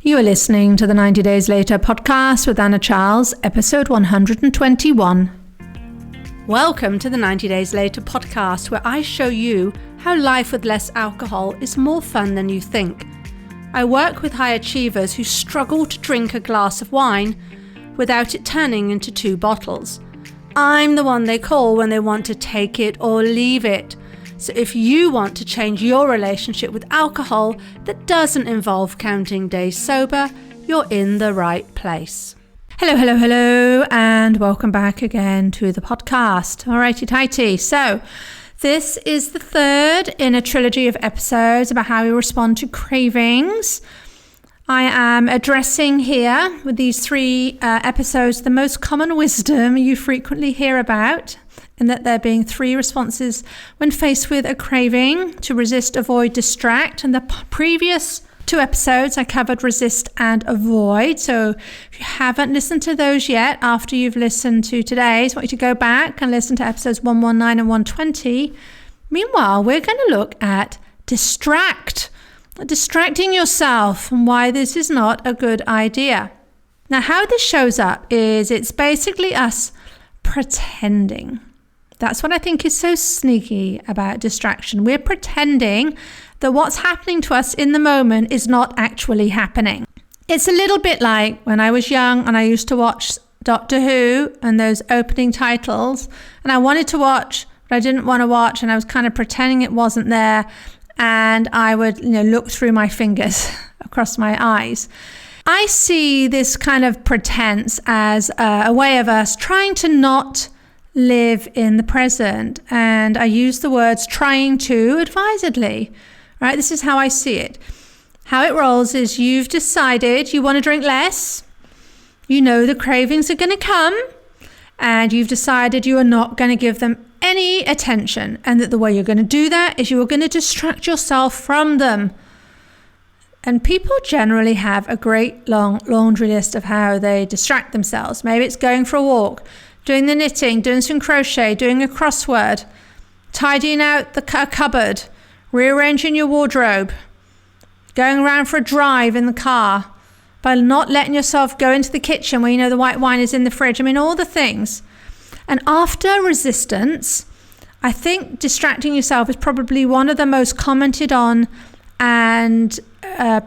You are listening to the 90 Days Later podcast with Anna Charles, episode 121. Welcome to the 90 Days Later podcast, where I show you how life with less alcohol is more fun than you think. I work with high achievers who struggle to drink a glass of wine without it turning into 2 bottles. I'm the one they call when they want to take it or leave it. So if you want to change your relationship with alcohol that doesn't involve counting days sober, you're in the right place. Hello, and welcome back again to the podcast. Alrighty tighty. So this is the third in a trilogy of episodes about how we respond to cravings. I am addressing here with these 3 episodes the most common wisdom you frequently hear about, in that there being 3 responses when faced with a craving: to resist, avoid, distract. And the previous 2 episodes I covered resist and avoid. So if you haven't listened to those yet after you've listened to today's, I want you to go back and listen to episodes 119 and 120. Meanwhile, we're going to look at distracting yourself and why this is not a good idea. Now, how this shows up is it's basically us pretending. That's what I think is so sneaky about distraction. We're pretending that what's happening to us in the moment is not actually happening. It's a little bit like when I was young and I used to watch Doctor Who and those opening titles, and I wanted to watch, but I didn't want to watch, and I was kind of pretending it wasn't there, and I would, look through my fingers across my eyes. I see this kind of pretense as a way of us trying to not live in the present, and I use the words trying to advisedly, right? This is how I see it. How it rolls is you've decided you want to drink less, you know the cravings are going to come, and you've decided you are not going to give them any attention, and that the way you're going to do that is you are going to distract yourself from them. And people generally have a great long laundry list of how they distract themselves. Maybe it's going for a walk, doing the knitting, doing some crochet, doing a crossword, tidying out the cupboard, rearranging your wardrobe, going around for a drive in the car, by not letting yourself go into the kitchen where you know the white wine is in the fridge. I mean, all the things. And after resistance, I think distracting yourself is probably one of the most commented on and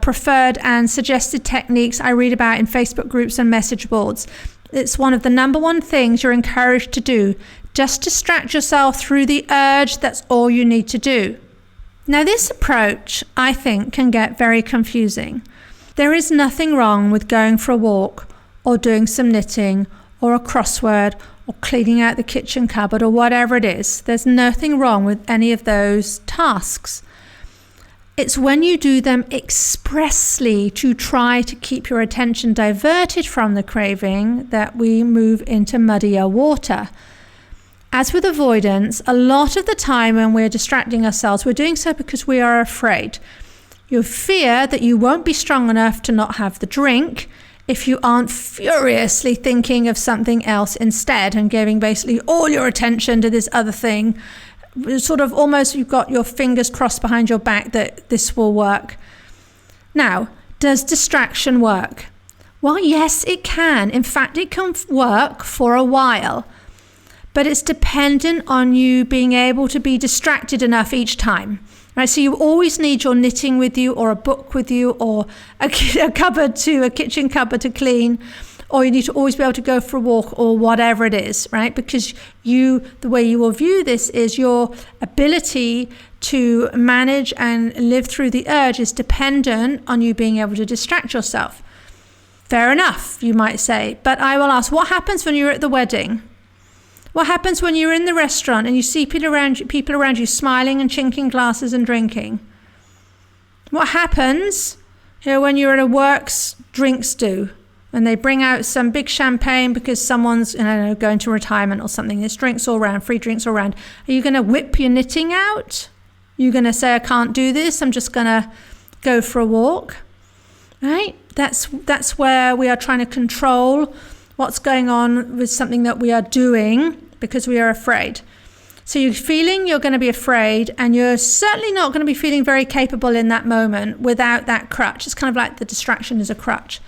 preferred and suggested techniques I read about in Facebook groups and message boards. It's one of the number 1 things you're encouraged to do. Just distract yourself through the urge. That's all you need to do. Now, this approach, I think, can get very confusing. There is nothing wrong with going for a walk or doing some knitting or a crossword or cleaning out the kitchen cupboard or whatever it is. There's nothing wrong with any of those tasks. It's when you do them expressly to try to keep your attention diverted from the craving that we move into muddier water. As with avoidance, a lot of the time when we're distracting ourselves, we're doing so because we are afraid. You fear that you won't be strong enough to not have the drink if you aren't furiously thinking of something else instead and giving basically all your attention to this other thing. Sort of almost you've got your fingers crossed behind your back that this will work. Now, does distraction work? Well, yes, it can. In fact, it can work for a while, but it's dependent on you being able to be distracted enough each time. Right? So you always need your knitting with you, or a book with you, or a kitchen cupboard to clean, or you need to always be able to go for a walk or whatever it is, right? Because the way you will view this is your ability to manage and live through the urge is dependent on you being able to distract yourself. Fair enough, you might say. But I will ask, what happens when you're at the wedding? What happens when you're in the restaurant and you see people around you smiling and chinking glasses and drinking? What happens when you're at a works drinks do? And they bring out some big champagne because someone's going to retirement or something. There's drinks all around, free drinks all around. Are you going to whip your knitting out? You're going to say, I can't do this. I'm just going to go for a walk. Right? That's where we are trying to control what's going on with something that we are doing because we are afraid. So you're feeling you're going to be afraid, and you're certainly not going to be feeling very capable in that moment without that crutch. It's kind of like the distraction is a crutch.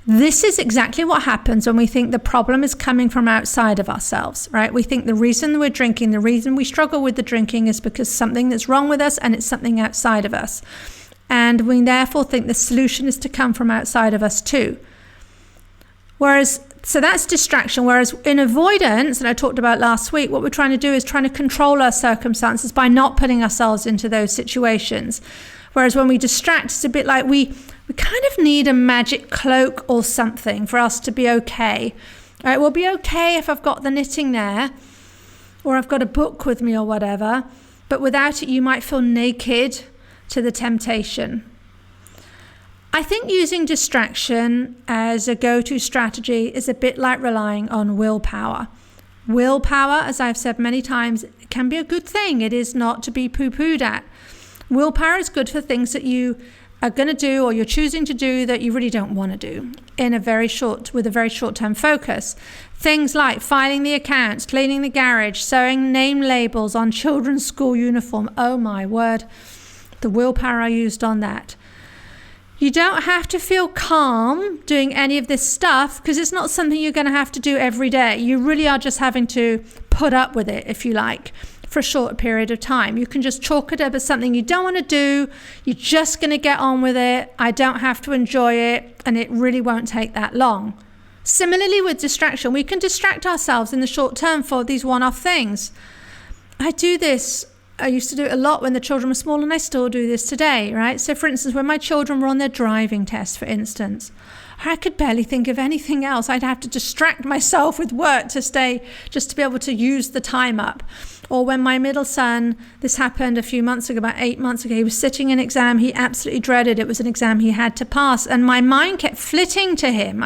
This is exactly what happens when we think the problem is coming from outside of ourselves, right? We think the reason we're drinking, the reason we struggle with the drinking is because something that's wrong with us, and it's something outside of us. And we therefore think the solution is to come from outside of us too. So that's distraction. Whereas in avoidance, that I talked about last week, what we're trying to do is trying to control our circumstances by not putting ourselves into those situations. Whereas when we distract, it's a bit like we kind of need a magic cloak or something for us to be okay. Right? We'll be okay if I've got the knitting there, or I've got a book with me or whatever. But without it, you might feel naked to the temptation. I think using distraction as a go-to strategy is a bit like relying on willpower. Willpower, as I've said many times, can be a good thing. It is not to be poo-pooed at. Willpower is good for things that you are going to do or you're choosing to do that you really don't want to do with a very short-term focus. Things like filing the accounts, cleaning the garage, sewing name labels on children's school uniform. Oh my word, the willpower I used on that. You don't have to feel calm doing any of this stuff because it's not something you're going to have to do every day. You really are just having to put up with it, if you like, for a short period of time. You can just chalk it up as something you don't want to do. You're just going to get on with it. I don't have to enjoy it, and it really won't take that long. Similarly with distraction, we can distract ourselves in the short term for these one-off things. I used to do it a lot when the children were small, and I still do this today, right? So for instance, when my children were on their driving test, for instance, I could barely think of anything else. I'd have to distract myself with work just to be able to use the time up. Or when my middle son, this happened a few months ago, about 8 months ago, he was sitting an exam he absolutely dreaded. It was an exam he had to pass, and my mind kept flitting to him.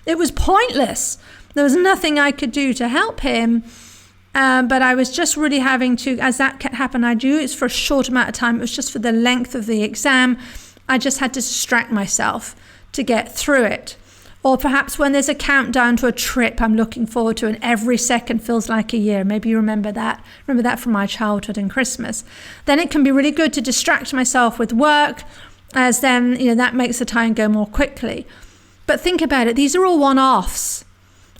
It was pointless. There was nothing I could do to help him. But I was just really having to, as that kept happening, I knew it's for a short amount of time. It was just for the length of the exam. I just had to distract myself to get through it. Or perhaps when there's a countdown to a trip I'm looking forward to and every second feels like a year. Maybe you remember that. Remember that from my childhood and Christmas. Then it can be really good to distract myself with work, as then, that makes the time go more quickly. But think about it. These are all one-offs.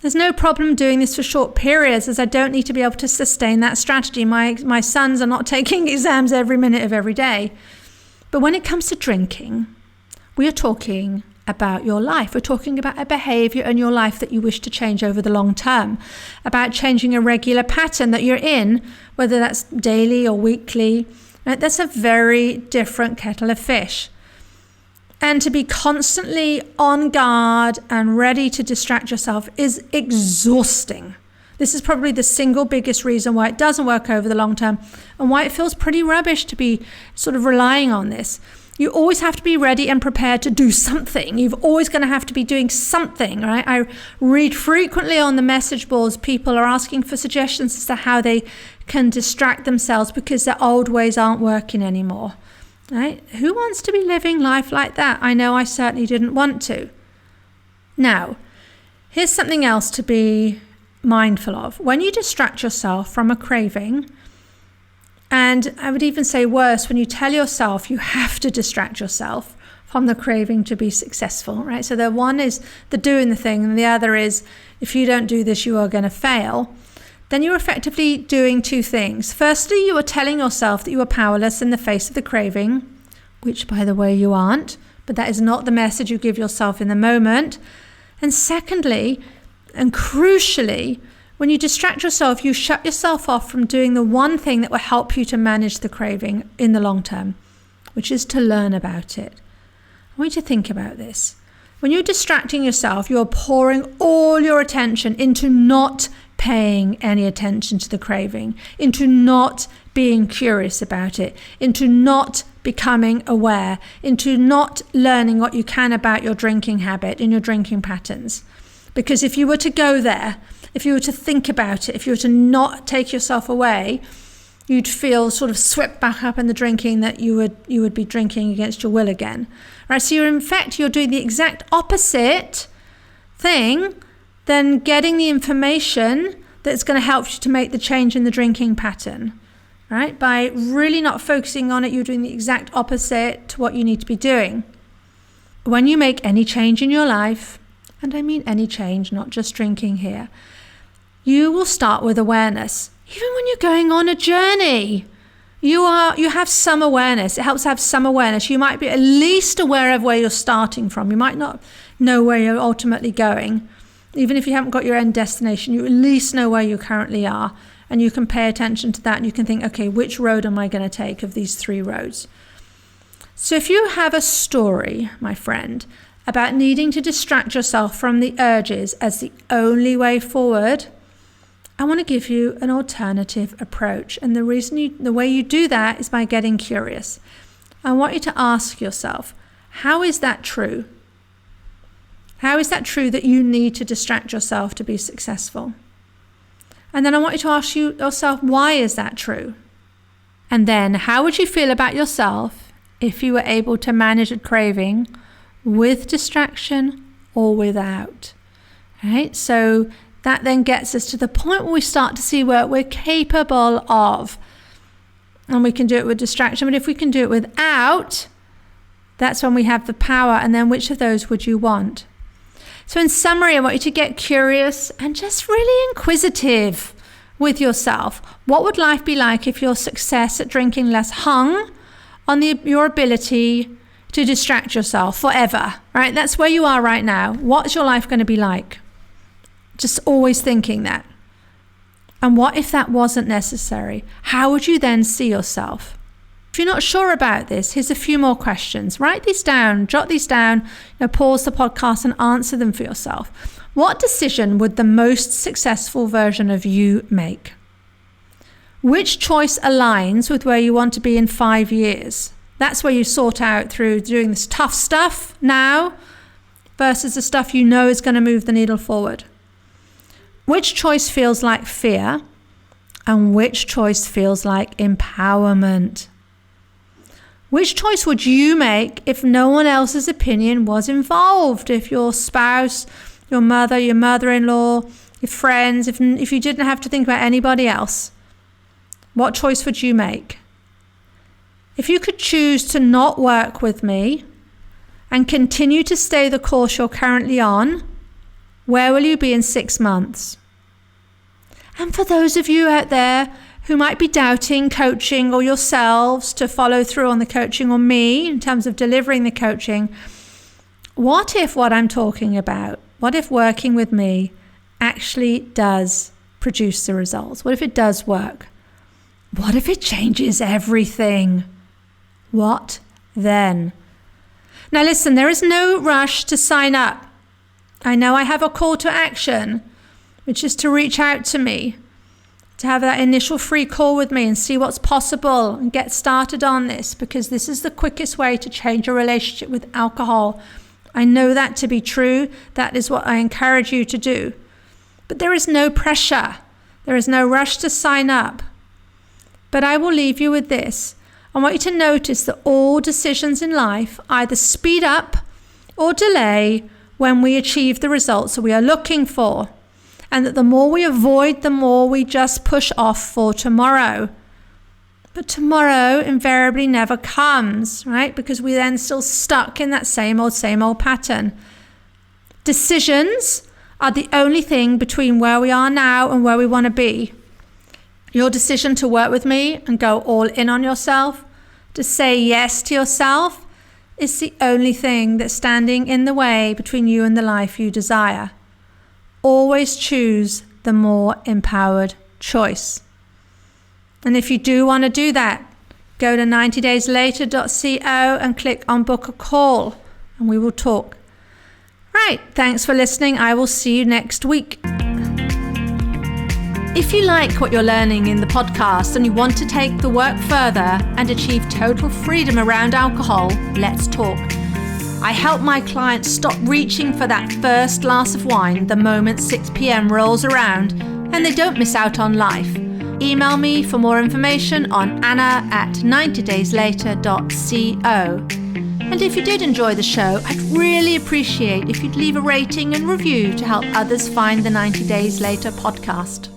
There's no problem doing this for short periods, as I don't need to be able to sustain that strategy. My sons are not taking exams every minute of every day. But when it comes to drinking, we are talking about your life. We're talking about a behavior in your life that you wish to change over the long term, about changing a regular pattern that you're in, whether that's daily or weekly. Right? That's a very different kettle of fish. And to be constantly on guard and ready to distract yourself is exhausting. This is probably the single biggest reason why it doesn't work over the long term and why it feels pretty rubbish to be sort of relying on this. You always have to be ready and prepared to do something. You're always going to have to be doing something, right? I read frequently on the message boards, people are asking for suggestions as to how they can distract themselves because their old ways aren't working anymore. Right? Who wants to be living life like that? I know I certainly didn't want to. Now, here's something else to be mindful of. When you distract yourself from a craving, and I would even say worse, when you tell yourself you have to distract yourself from the craving to be successful, right? So the one is the doing the thing, and the other is if you don't do this, you are going to fail. Then you're effectively doing two things. Firstly, you are telling yourself that you are powerless in the face of the craving, which, by the way, you aren't, but that is not the message you give yourself in the moment. And secondly, and crucially, when you distract yourself, you shut yourself off from doing the one thing that will help you to manage the craving in the long term, which is to learn about it. I want you to think about this. When you're distracting yourself, you're pouring all your attention into not paying any attention to the craving, into not being curious about it, into not becoming aware, into not learning what you can about your drinking habit and your drinking patterns. Because if you were to go there, if you were to think about it, if you were to not take yourself away, you'd feel sort of swept back up in the drinking that you would be drinking against your will again. Right? So you're doing the exact opposite thing than getting the information that's going to help you to make the change in the drinking pattern, right? By really not focusing on it, you're doing the exact opposite to what you need to be doing. When you make any change in your life, and I mean any change, not just drinking here, you will start with awareness. Even when you're going on a journey, you have some awareness. It helps to have some awareness. You might be at least aware of where you're starting from. You might not know where you're ultimately going. Even if you haven't got your end destination, you at least know where you currently are. And you can pay attention to that and you can think, okay, which road am I going to take of these 3 roads? So if you have a story, my friend, about needing to distract yourself from the urges as the only way forward, I want to give you an alternative approach. And the way you do that is by getting curious. I want you to ask yourself, how is that true? How is that true that you need to distract yourself to be successful? And then I want you to ask yourself, why is that true? And then how would you feel about yourself if you were able to manage a craving with distraction or without? Right? So that then gets us to the point where we start to see what we're capable of. And we can do it with distraction, but if we can do it without, that's when we have the power. And then which of those would you want? So in summary, I want you to get curious and just really inquisitive with yourself. What would life be like if your success at drinking less hung on your ability to distract yourself forever, right? That's where you are right now. What's your life going to be like? Just always thinking that. And what if that wasn't necessary? How would you then see yourself? If you're not sure about this, here's a few more questions. Write these down, jot these down, pause the podcast and answer them for yourself. What decision would the most successful version of you make? Which choice aligns with where you want to be in 5 years? That's where you sort out through doing this tough stuff now versus the stuff you know is going to move the needle forward. Which choice feels like fear and which choice feels like empowerment? Which choice would you make if no one else's opinion was involved? If your spouse, your mother, your mother-in-law, your friends, if you didn't have to think about anybody else, what choice would you make? If you could choose to not work with me and continue to stay the course you're currently on, where will you be in 6 months? And for those of you out there who might be doubting coaching or yourselves to follow through on the coaching or me in terms of delivering the coaching, what if what I'm talking about, what if working with me actually does produce the results? What if it does work? What if it changes everything? What then? Now listen, there is no rush to sign up. I know I have a call to action, which is to reach out to me, to have that initial free call with me and see what's possible and get started on this, because this is the quickest way to change your relationship with alcohol. I know that to be true. That is what I encourage you to do. But there is no pressure. There is no rush to sign up. But I will leave you with this. I want you to notice that all decisions in life either speed up or delay when we achieve the results that we are looking for. And that the more we avoid, the more we just push off for tomorrow. But tomorrow invariably never comes, right? Because we're then still stuck in that same old pattern. Decisions are the only thing between where we are now and where we want to be. Your decision to work with me and go all in on yourself, to say yes to yourself, is the only thing that's standing in the way between you and the life you desire. Always choose the more empowered choice. And if you do want to do that, go to 90dayslater.co and click on book a call and we will talk. Right, thanks for listening. I will see you next week. If you like what you're learning in the podcast and you want to take the work further and achieve total freedom around alcohol, let's talk. I help my clients stop reaching for that first glass of wine the moment 6 p.m. rolls around and they don't miss out on life. Email me for more information on anna@90dayslater.co. And if you did enjoy the show, I'd really appreciate if you'd leave a rating and review to help others find the 90 Days Later podcast.